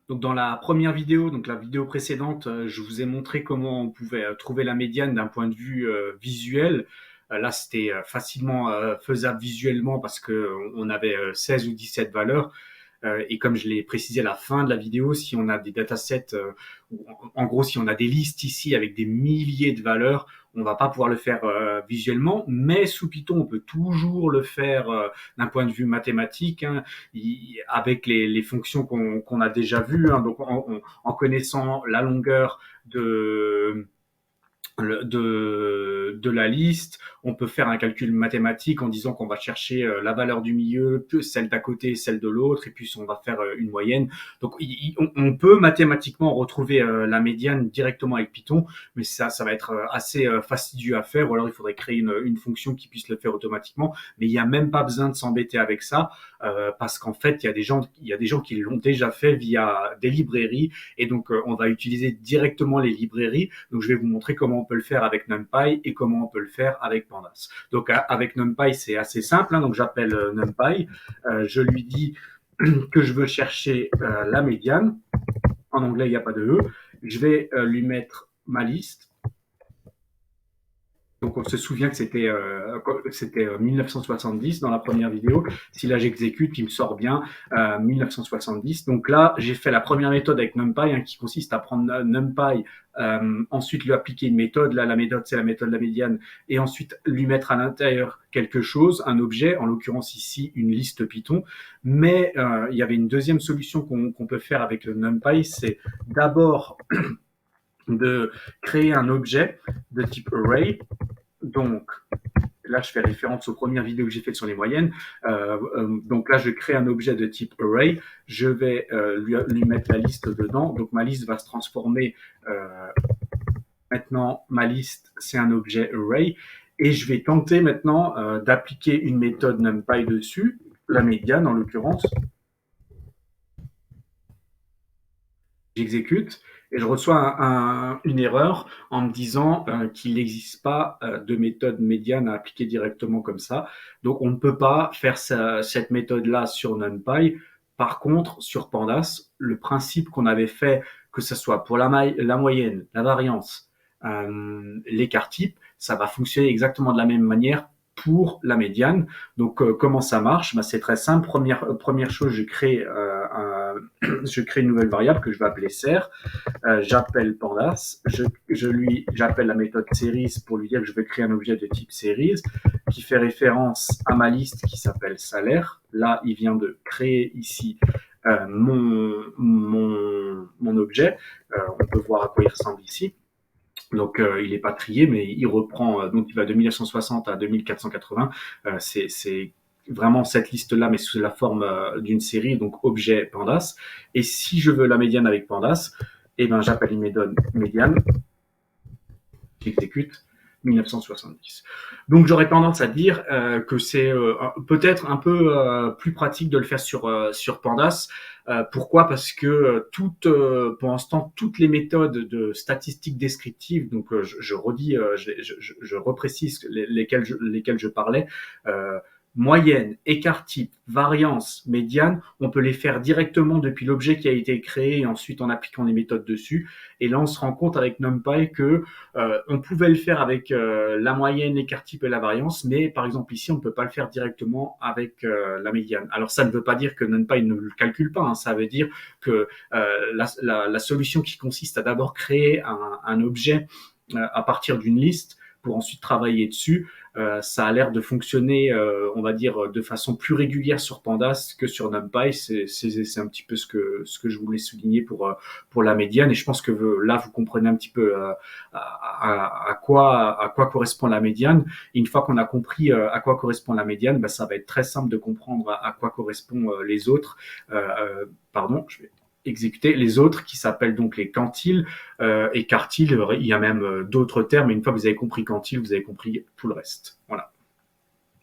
Donc dans la première vidéo, donc la vidéo précédente, je vous ai montré comment on pouvait trouver la médiane d'un point de vue visuel. Là, c'était facilement faisable visuellement parce que on avait 16 ou 17 valeurs. Et comme je l'ai précisé à la fin de la vidéo, si on a des datasets, en gros, si on a des listes ici avec des milliers de valeurs, on va pas pouvoir le faire visuellement, mais sous Python, on peut toujours le faire d'un point de vue mathématique, hein, avec les fonctions qu'on a déjà vues, hein, donc en connaissant la longueur de la liste. On peut faire un calcul mathématique en disant qu'on va chercher la valeur du milieu, celle d'à côté, celle de l'autre, et puis on va faire une moyenne. Donc on peut mathématiquement retrouver la médiane directement avec Python, mais ça va être assez fastidieux à faire, ou alors il faudrait créer une fonction qui puisse le faire automatiquement. Mais il n'y a même pas besoin de s'embêter avec ça, parce qu'en fait, il y a des gens qui l'ont déjà fait via des librairies, et donc on va utiliser directement les librairies. Donc je vais vous montrer comment on peut le faire avec NumPy et comment on peut le faire avec Pandas. Donc avec NumPy, c'est assez simple, hein, donc j'appelle NumPy, je lui dis que je veux chercher la médiane. En anglais, il n'y a pas de E. Je vais lui mettre ma liste. Donc on se souvient que c'était 1970 dans la première vidéo. Si là j'exécute, il me sort bien 1970. Donc là, j'ai fait la première méthode avec NumPy, hein, qui consiste à prendre NumPy, ensuite lui appliquer une méthode. Là, la méthode, c'est la méthode de la médiane, et ensuite lui mettre à l'intérieur quelque chose, un objet, en l'occurrence ici une liste Python. Mais il y avait une deuxième solution qu'on peut faire avec le NumPy, c'est d'abord de créer un objet de type array. Donc, là, je fais référence aux premières vidéos que j'ai faites sur les moyennes. Donc là, je crée un objet de type array. Je vais lui mettre la liste dedans. Donc ma liste va se transformer. Maintenant, ma liste, c'est un objet array. Et je vais tenter maintenant d'appliquer une méthode NumPy dessus, la médiane en l'occurrence. J'exécute et je reçois une erreur en me disant qu'il n'existe pas de méthode médiane à appliquer directement comme ça. Donc, on ne peut pas faire cette méthode-là sur NumPy. Par contre, sur Pandas, le principe qu'on avait fait, que ce soit pour la moyenne, la variance, l'écart type, ça va fonctionner exactement de la même manière pour la médiane. Donc, comment ça marche? C'est très simple. Première chose, je crée une nouvelle variable que je vais appeler ser. J'appelle Pandas, j'appelle la méthode series pour lui dire que je veux créer un objet de type series qui fait référence à ma liste qui s'appelle salaire. Là, il vient de créer ici mon objet. On peut voir à quoi il ressemble ici. Donc il n'est pas trié, mais il reprend, donc il va de 1960 à 2480. C'est vraiment cette liste-là, mais sous la forme d'une série, donc objet Pandas. Et si je veux la médiane avec Pandas, eh ben, j'appelle une méthode médiane, j'exécute 1970. Donc j'aurais tendance à dire que c'est peut-être un peu plus pratique de le faire sur Pandas. Pourquoi? Parce que pour l'instant, toutes les méthodes de statistiques descriptives, donc je redis, je reprécise lesquelles je parlais, moyenne, écart type, variance, médiane, on peut les faire directement depuis l'objet qui a été créé et ensuite en appliquant les méthodes dessus. Et là, on se rend compte avec NumPy que on pouvait le faire avec la moyenne, l'écart type et la variance, mais par exemple ici, on ne peut pas le faire directement avec la médiane. Alors ça ne veut pas dire que NumPy ne le calcule pas, hein. Ça veut dire que la solution qui consiste à d'abord créer un objet à partir d'une liste pour ensuite travailler dessus, ça a l'air de fonctionner, on va dire, de façon plus régulière sur Pandas que sur NumPy. C'est un petit peu ce que je voulais souligner pour la médiane. Et je pense que là, vous comprenez un petit peu à quoi correspond la médiane. Et une fois qu'on a compris à quoi correspond la médiane, ça va être très simple de comprendre à quoi correspondent les autres. Pardon, je vais exécuter les autres qui s'appellent donc les quantiles et quartiles. Il y a même d'autres termes, mais une fois que vous avez compris quantile, vous avez compris tout le reste. Voilà.